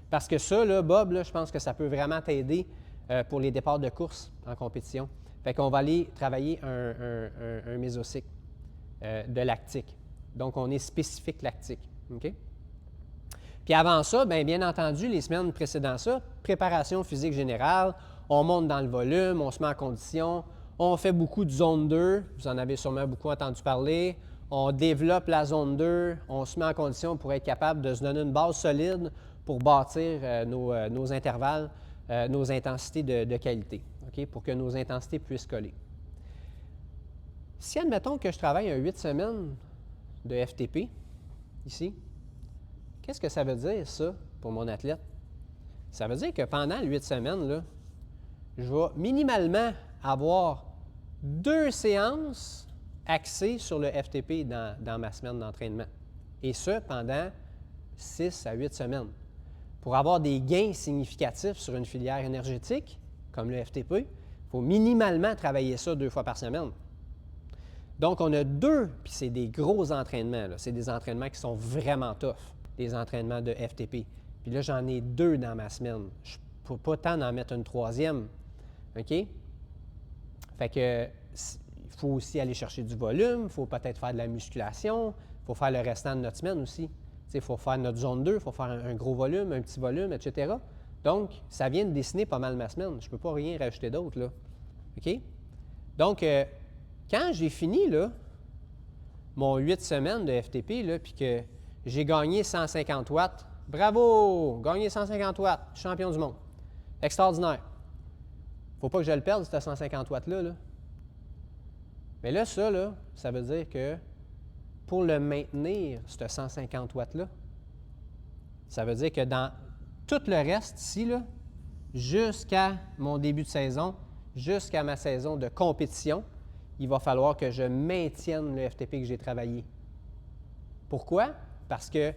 Parce que ça, là, Bob, là, je pense que ça peut vraiment t'aider pour les départs de course en compétition. Fait qu'on va aller travailler un mésocycle de lactique. Donc, on est spécifique lactique. OK? Puis avant ça, bien entendu, les semaines précédant ça, préparation physique générale, on monte dans le volume, on se met en condition, on fait beaucoup de zone 2, vous en avez sûrement beaucoup entendu parler, on développe la zone 2, on se met en condition pour être capable de se donner une base solide pour bâtir nos intervalles, nos intensités de qualité, OK? Pour que nos intensités puissent coller. Si, admettons que je travaille un 8 semaines de FTP, ici, qu'est-ce que ça veut dire, ça, pour mon athlète? Ça veut dire que pendant les 8 semaines, là, je vais minimalement avoir 2 séances axées sur le FTP dans ma semaine d'entraînement. Et ce, pendant 6 à 8 semaines. Pour avoir des gains significatifs sur une filière énergétique, comme le FTP, il faut minimalement travailler ça 2 fois par semaine. Donc, on a 2, puis c'est des gros entraînements. C'est des entraînements qui sont vraiment tough, des entraînements de FTP. Puis là, j'en ai 2 dans ma semaine. Je ne peux pas tant en mettre une 3e. OK? Fait que il faut aussi aller chercher du volume, il faut peut-être faire de la musculation, il faut faire le restant de notre semaine aussi. Il faut faire notre zone 2, il faut faire un gros volume, un petit volume, etc. Donc, ça vient de dessiner pas mal ma semaine. Je ne peux pas rien rajouter d'autre, là. OK? Donc, quand j'ai fini, là, mon 8 semaines de FTP, là, puis que j'ai gagné 150 watts, bravo! Gagné 150 watts, champion du monde. Extraordinaire. Il ne faut pas que je le perde, ce 150 watts-là. Là. Mais là, ça veut dire que pour le maintenir, ce 150 watts-là, ça veut dire que dans tout le reste ici, là, jusqu'à mon début de saison, jusqu'à ma saison de compétition, il va falloir que je maintienne le FTP que j'ai travaillé. Pourquoi? Parce que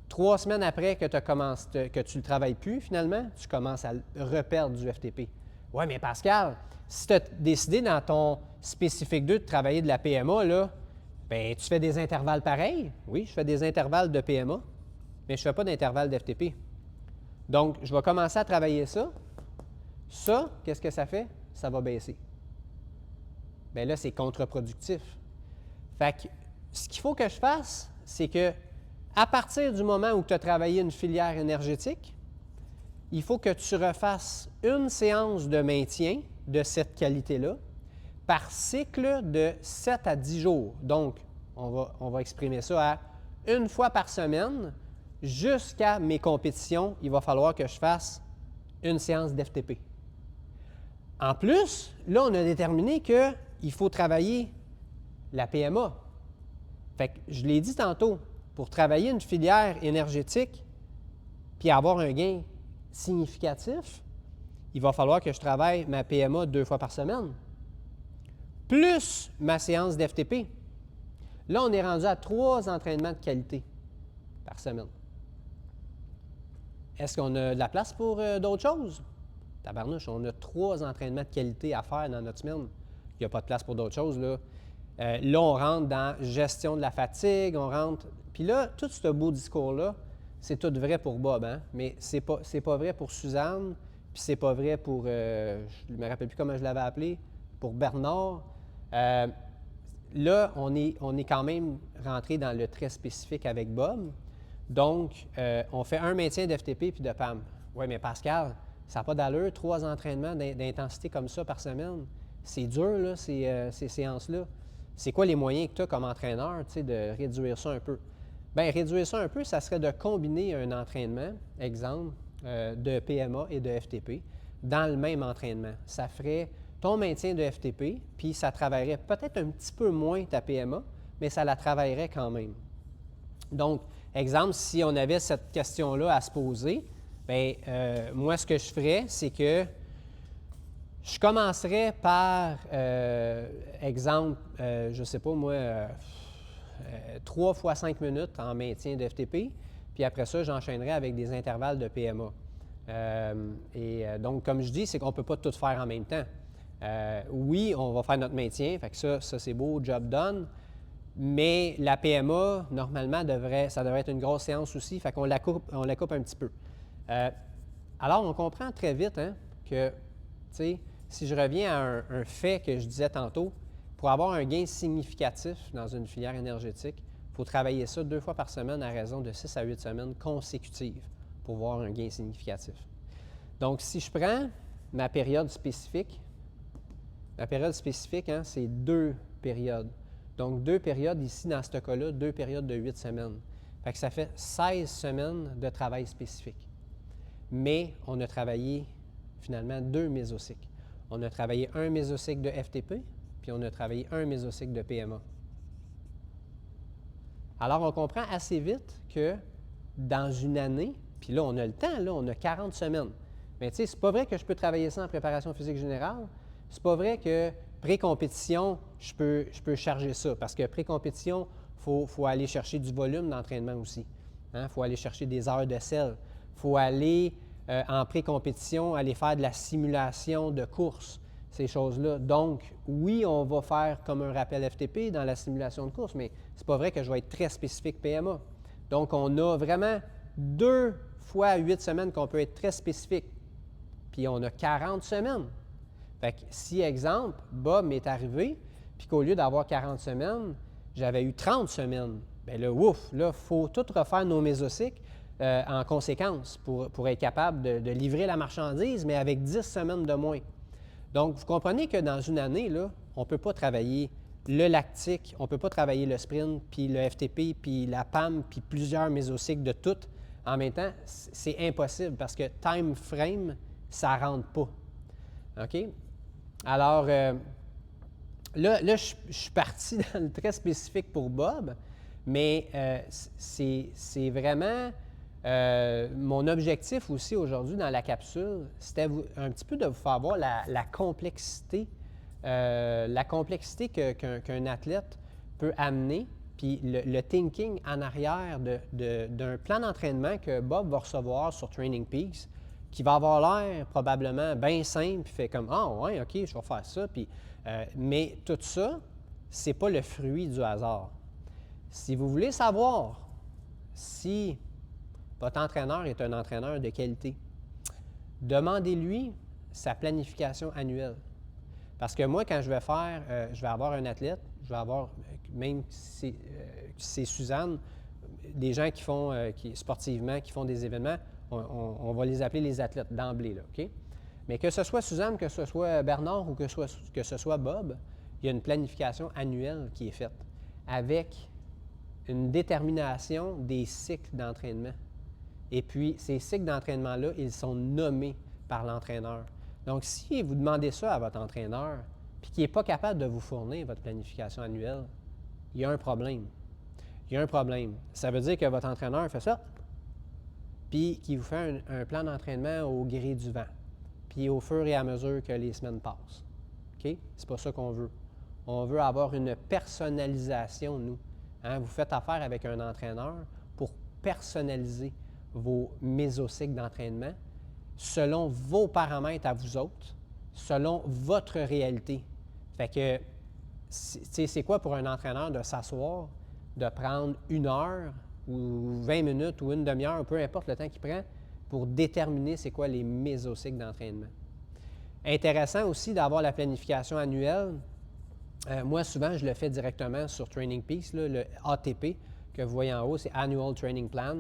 3 semaines après que tu ne le travailles plus, finalement, tu commences à reperdre du FTP. Oui, mais Pascal, si tu as décidé dans ton spécifique 2 de travailler de la PMA, là, bien, tu fais des intervalles pareils. Oui, je fais des intervalles de PMA, mais je ne fais pas d'intervalle d'FTP. Donc, je vais commencer à travailler ça. Ça, qu'est-ce que ça fait? Ça va baisser. Bien là, c'est contre-productif. Fait que ce qu'il faut que je fasse, c'est que à partir du moment où tu as travaillé une filière énergétique, il faut que tu refasses une séance de maintien de cette qualité-là par cycle de 7 à 10 jours. Donc, on va exprimer ça à une fois par semaine. Jusqu'à mes compétitions, il va falloir que je fasse une séance d'FTP. En plus, là, on a déterminé qu'il faut travailler la PMA. Fait que je l'ai dit tantôt, pour travailler une filière énergétique puis avoir un gain significatif, il va falloir que je travaille ma PMA 2 fois par semaine, plus ma séance d'FTP. Là, on est rendu à 3 entraînements de qualité par semaine. Est-ce qu'on a de la place pour d'autres choses? Tabarnouche, on a 3 entraînements de qualité à faire dans notre semaine. Il n'y a pas de place pour d'autres choses, là. Là, on rentre dans gestion de la fatigue, on rentre... Puis là, tout ce beau discours-là, c'est tout vrai pour Bob, hein? Mais c'est pas vrai pour Suzanne, puis c'est pas vrai pour... je ne me rappelle plus comment je l'avais appelé, pour Bernard. Là, on est quand même rentré dans le très spécifique avec Bob. Donc, on fait un maintien d'FTP puis de PAM. Oui, mais Pascal, ça n'a pas d'allure, 3 entraînements d'intensité comme ça par semaine. C'est dur, là, ces séances-là. C'est quoi les moyens que tu as comme entraîneur, tu sais, de réduire ça un peu? Bien, réduire ça un peu, ça serait de combiner un entraînement, exemple, de PMA et de FTP, dans le même entraînement. Ça ferait ton maintien de FTP, puis ça travaillerait peut-être un petit peu moins ta PMA, mais ça la travaillerait quand même. Donc, exemple, si on avait cette question-là à se poser, bien, moi, ce que je ferais, c'est que je commencerais par, exemple, je ne sais pas moi, 3 fois 5 minutes en maintien de FTP, puis après ça, j'enchaînerais avec des intervalles de PMA. Donc, comme je dis, c'est qu'on ne peut pas tout faire en même temps. Oui, on va faire notre maintien, fait que ça c'est beau, job done. Mais la PMA, normalement, ça devrait être une grosse séance aussi, fait qu'on la coupe un petit peu. Alors, on comprend très vite hein, que, tu sais, si je reviens à un fait que je disais tantôt, pour avoir un gain significatif dans une filière énergétique, il faut travailler ça 2 fois par semaine à raison de 6 à 8 semaines consécutives pour voir un gain significatif. Donc, si je prends ma période spécifique, hein, c'est 2 périodes. Donc, 2 périodes ici, dans ce cas-là, 2 périodes de 8 semaines. Fait que ça fait 16 semaines de travail spécifique. Mais on a travaillé finalement 2 mésocycles. On a travaillé un mésocycle de FTP, puis on a travaillé un mésocycle de PMA. Alors, on comprend assez vite que dans une année, puis là, on a le temps, là, on a 40 semaines. Mais tu sais, c'est pas vrai que je peux travailler ça en préparation physique générale. C'est pas vrai que pré-compétition, je peux charger ça. Parce que pré-compétition, il faut aller chercher du volume d'entraînement aussi. Il faut aller chercher des heures de selle. Il faut aller, en pré-compétition, aller faire de la simulation de course, ces choses-là. Donc, oui, on va faire comme un rappel FTP dans la simulation de course, mais c'est pas vrai que je vais être très spécifique PMA. Donc, on a vraiment 2 fois 8 semaines qu'on peut être très spécifique. Puis, on a 40 semaines. Fait que si, exemple, Bob m'est arrivé, puis qu'au lieu d'avoir 40 semaines, j'avais eu 30 semaines. Bien là, ouf, là, il faut tout refaire nos mésocycles en conséquence pour être capable de livrer la marchandise, mais avec 10 semaines de moins. Donc, vous comprenez que dans une année, là, on ne peut pas travailler le lactique, on ne peut pas travailler le sprint, puis le FTP, puis la PAM, puis plusieurs mésocycles de toutes en même temps. C'est impossible parce que time frame, ça ne rentre pas. OK? Alors, là, je suis parti dans le très spécifique pour Bob, mais c'est vraiment mon objectif aussi aujourd'hui dans la capsule, c'était un petit peu de vous faire voir la complexité qu'un athlète peut amener, puis le thinking en arrière d'un plan d'entraînement que Bob va recevoir sur Training Peaks, qui va avoir l'air probablement bien simple, puis fait comme « Ah, ouais, OK, je vais faire ça », puis, mais tout ça, c'est pas le fruit du hasard. Si vous voulez savoir si votre entraîneur est un entraîneur de qualité, demandez-lui sa planification annuelle. Parce que moi, quand je vais avoir un athlète, je vais avoir, même si c'est Suzanne, des gens qui font, sportivement, qui font des événements, on va les appeler les athlètes d'emblée, là, OK? Mais que ce soit Suzanne, que ce soit Bernard ou que ce soit Bob, il y a une planification annuelle qui est faite avec une détermination des cycles d'entraînement. Et puis, ces cycles d'entraînement-là, ils sont nommés par l'entraîneur. Donc, si vous demandez ça à votre entraîneur, puis qu'il n'est pas capable de vous fournir votre planification annuelle, il y a un problème. Il y a un problème. Ça veut dire que votre entraîneur fait ça, puis qu'il vous fait un plan d'entraînement au gré du vent, puis au fur et à mesure que les semaines passent. OK? C'est pas ça qu'on veut. On veut avoir une personnalisation, nous. Hein? Vous faites affaire avec un entraîneur pour personnaliser vos mésocycles d'entraînement selon vos paramètres à vous autres, selon votre réalité. Fait que, c'est quoi pour un entraîneur de s'asseoir, de prendre 1 heure ou 20 minutes ou une demi-heure, peu importe le temps qu'il prend, pour déterminer c'est quoi les mésocycles d'entraînement. Intéressant aussi d'avoir la planification annuelle. Moi, souvent, je le fais directement sur Training Peaks, là, le ATP que vous voyez en haut, c'est Annual Training Plan.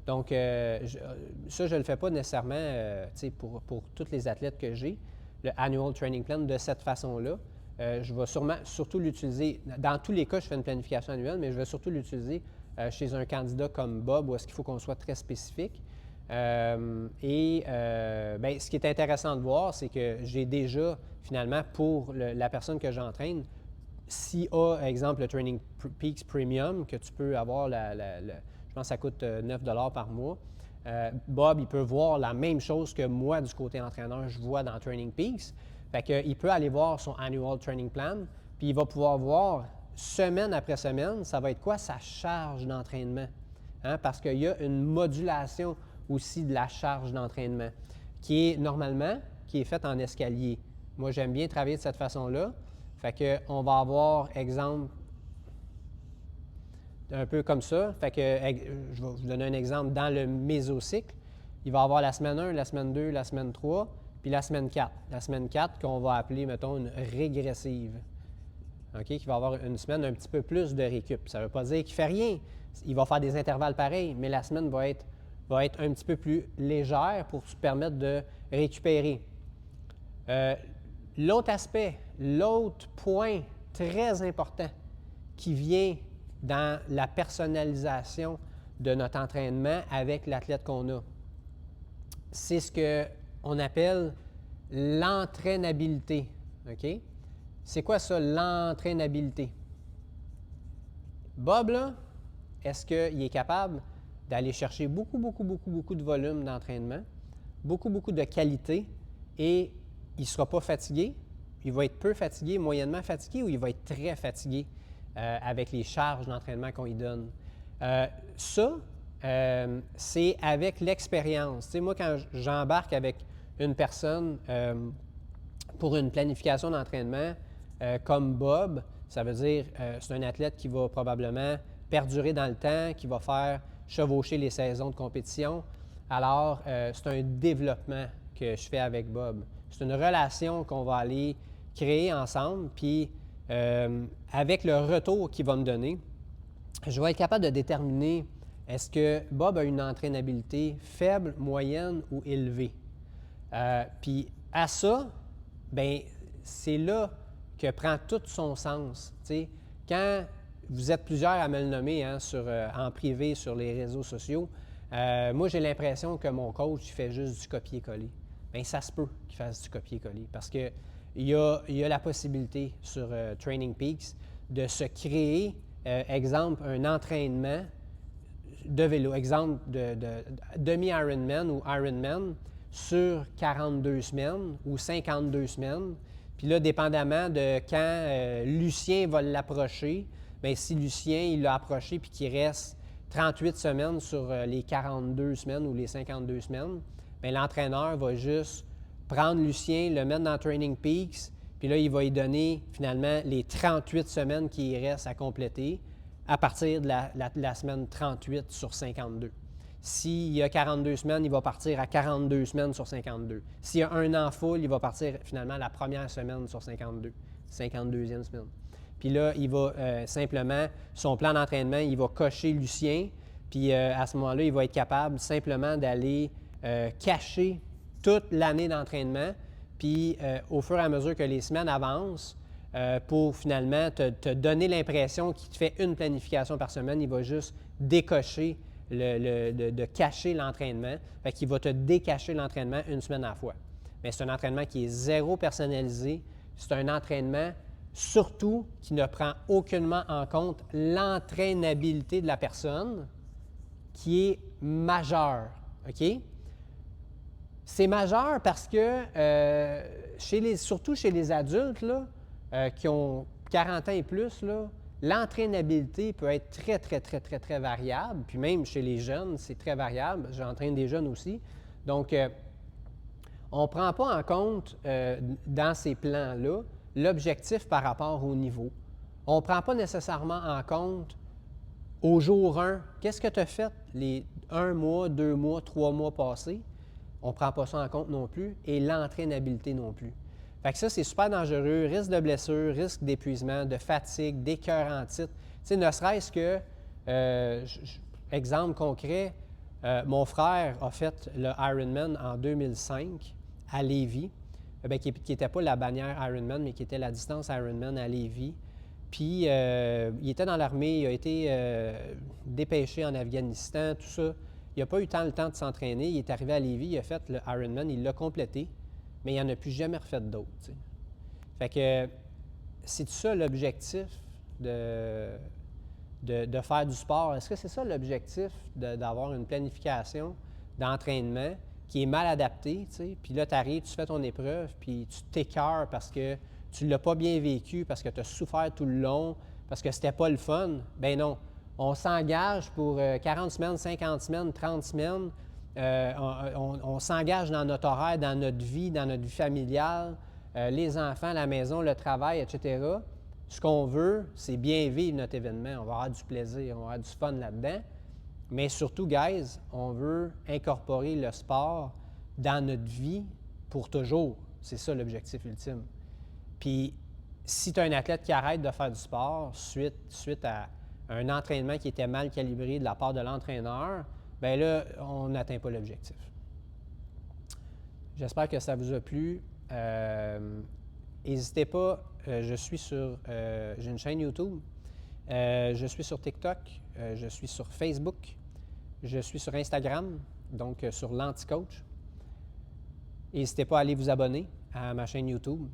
Donc, ça, je ne le fais pas nécessairement pour tous les athlètes que j'ai, le Annual Training Plan de cette façon-là. Je vais surtout l'utiliser, dans tous les cas, je fais une planification annuelle, mais je vais surtout l'utiliser chez un candidat comme Bob, où est-ce qu'il faut qu'on soit très spécifique. Bien, ce qui est intéressant de voir, c'est que j'ai déjà, finalement, pour la personne que j'entraîne, s'il a, exemple, le Training Peaks Premium, que tu peux avoir, je pense que ça coûte 9 $ par mois, Bob, il peut voir la même chose que moi, du côté entraîneur, je vois dans Training Peaks. Fait qu'il peut aller voir son Annual Training Plan, puis il va pouvoir voir, semaine après semaine, ça va être quoi sa charge d'entraînement. Hein? Parce qu'il y a une modulation aussi de la charge d'entraînement, qui est faite en escalier. Moi, j'aime bien travailler de cette façon-là. Fait qu'on va avoir, exemple, un peu comme ça. Fait que, je vais vous donner un exemple. Dans le mésocycle, il va y avoir la semaine 1, la semaine 2, la semaine 3, puis la semaine 4. La semaine 4 qu'on va appeler, mettons, une régressive. OK? Qui va avoir une semaine un petit peu plus de récup. Ça ne veut pas dire qu'il ne fait rien. Il va faire des intervalles pareils, mais la semaine va être un petit peu plus légère pour te permettre de récupérer. L'autre aspect, l'autre point très important qui vient dans la personnalisation de notre entraînement avec l'athlète qu'on a, c'est ce qu'on appelle l'entraînabilité. OK? C'est quoi ça, l'entraînabilité? Bob, là, est-ce qu'il est capable d'aller chercher beaucoup de volume d'entraînement, beaucoup de qualité, et il ne sera pas fatigué? Il va être peu fatigué, moyennement fatigué, ou il va être très fatigué avec les charges d'entraînement qu'on lui donne? C'est avec l'expérience. Tu sais, moi, quand j'embarque avec une personne pour une planification d'entraînement comme Bob, ça veut dire c'est un athlète qui va probablement perdurer dans le temps, qui va faire chevaucher les saisons de compétition. Alors, c'est un développement que je fais avec Bob. C'est une relation qu'on va aller créer ensemble, puis avec le retour qu'il va me donner, je vais être capable de déterminer est-ce que Bob a une entraînabilité faible, moyenne ou élevée. Puis à ça, bien, c'est là que prend tout son sens. T'sais. Quand vous êtes plusieurs à me le nommer en privé sur les réseaux sociaux, moi j'ai l'impression que mon coach fait juste du copier-coller. Bien, ça se peut qu'il fasse du copier-coller parce qu'il y a la possibilité sur Training Peaks de se créer, exemple, un entraînement de vélo, exemple de demi-Ironman ou Ironman sur 42 semaines ou 52 semaines. Puis là, dépendamment de quand Lucien va l'approcher, bien, si Lucien il l'a approché puis qu'il reste 38 semaines sur les 42 semaines ou les 52 semaines, bien, l'entraîneur va juste prendre Lucien, le mettre dans Training Peaks, puis là, il va lui donner finalement les 38 semaines qui restent à compléter à partir de la semaine 38 sur 52. S'il y a 42 semaines, il va partir à 42 semaines sur 52. S'il y a un an full, il va partir finalement la première semaine sur 52, 52e semaine. Puis là, il va simplement, son plan d'entraînement, il va cocher Lucien, puis à ce moment-là, il va être capable simplement d'aller cacher toute l'année d'entraînement, puis au fur et à mesure que les semaines avancent, pour finalement te donner l'impression qu'il te fait une planification par semaine, il va juste décocher de cacher l'entraînement. Fait qu'il va te décacher l'entraînement une semaine à la fois. Mais c'est un entraînement qui est zéro personnalisé. C'est un entraînement surtout qui ne prend aucunement en compte l'entraînabilité de la personne qui est majeure. OK? C'est majeur parce que, surtout chez les adultes là, qui ont 40 ans et plus, l'entraînabilité peut être très, très, très, très, très variable. Puis même chez les jeunes, c'est très variable. J'entraîne des jeunes aussi. Donc, on ne prend pas en compte dans ces plans-là l'objectif par rapport au niveau. On ne prend pas nécessairement en compte au jour 1, qu'est-ce que tu as fait les 1 mois, 2 mois, 3 mois passés? On ne prend pas ça en compte non plus, et l'entraînabilité non plus. Fait que ça, c'est super dangereux. Risque de blessure, risque d'épuisement, de fatigue, d'écœurantite. Tu sais, ne serait-ce que, exemple concret, mon frère a fait le Ironman en 2005 à Lévis, qui n'était pas la bannière Ironman, mais qui était la distance Ironman à Lévis. Puis, il était dans l'armée, il a été dépêché en Afghanistan, tout ça. Il n'a pas eu tant le temps de s'entraîner. Il est arrivé à Lévis, il a fait le Ironman, il l'a complété, mais il n'en a plus jamais refait d'autres. T'sais. Fait que c'est ça l'objectif de faire du sport. Est-ce que c'est ça l'objectif d'avoir une planification d'entraînement qui est mal adaptée? T'sais? Puis là, tu arrives, tu fais ton épreuve, puis tu t'écœures parce que tu ne l'as pas bien vécu, parce que tu as souffert tout le long, parce que c'était pas le fun. Ben non. On s'engage pour 40 semaines, 50 semaines, 30 semaines. On s'engage dans notre horaire, dans notre vie familiale, les enfants, la maison, le travail, etc. Ce qu'on veut, c'est bien vivre notre événement. On va avoir du plaisir, on va avoir du fun là-dedans. Mais surtout, guys, on veut incorporer le sport dans notre vie pour toujours. C'est ça l'objectif ultime. Puis, si tu as un athlète qui arrête de faire du sport suite à un entraînement qui était mal calibré de la part de l'entraîneur, bien là, on n'atteint pas l'objectif. J'espère que ça vous a plu. N'hésitez pas, j'ai une chaîne YouTube, je suis sur TikTok, je suis sur Facebook, je suis sur Instagram, donc sur l'Anticoach. N'hésitez pas à aller vous abonner à ma chaîne YouTube.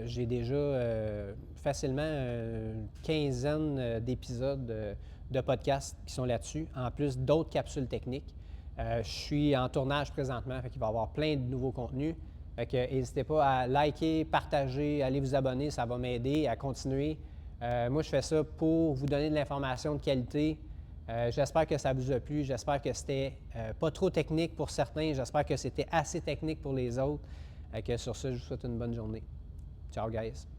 J'ai déjà facilement une quinzaine d'épisodes de podcasts qui sont là-dessus, en plus d'autres capsules techniques. Je suis en tournage présentement, fait qu'il va y avoir plein de nouveaux contenus. Fait que n'hésitez pas à liker, partager, aller vous abonner, ça va m'aider à continuer. Moi, je fais ça pour vous donner de l'information de qualité. J'espère que ça vous a plu, j'espère que c'était pas trop technique pour certains, j'espère que c'était assez technique pour les autres. Sur ce, je vous souhaite une bonne journée. Ciao, guys!